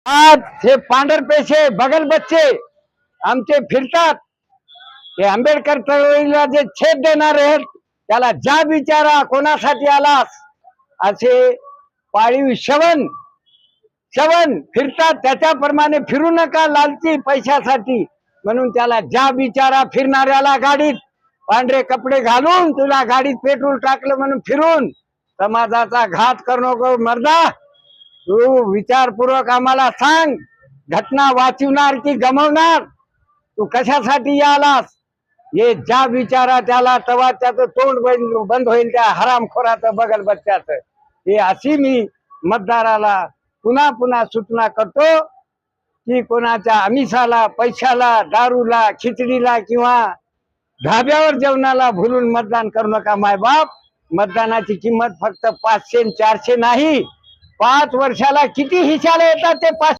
आज हे पांढर पेशे बगल बच्चे आमचे फिरतात, हे आंबेडकर चळवळीला जे छेद देणार आहेत त्याला जा बिचारा कोणासाठी आलास असे पाळीव श्रवण फिरतात, त्याच्याप्रमाणे फिरू नका लालची पैशासाठी, म्हणून त्याला जा बिचारा. फिरणाऱ्याला गाडीत पांढरे कपडे घालून तुला गाडीत पेट्रोल टाकलं म्हणून फिरून समाजाचा घात करू नको मर्दा. तू विचारपूर्वक आम्हाला सांग, घटना वाचवणार की गमवणार, तू कशासाठी आलास हे जा विचारा त्याला, तेव्हा त्याचं तोंड बंद होईल त्या हरामखोराचं बगल बच्च्याचं. हे अशी मी मतदाराला पुन्हा पुन्हा सूचना करतो की कोणाच्या आमिषाला, पैशाला, दारूला, खिचडीला किंवा धाब्यावर जेवणाला भुलून मतदान करू नका मायबाप. मतदानाची किंमत फक्त 500 400 नाही, 5 वर्षाला किती हिशाला येतात ते 500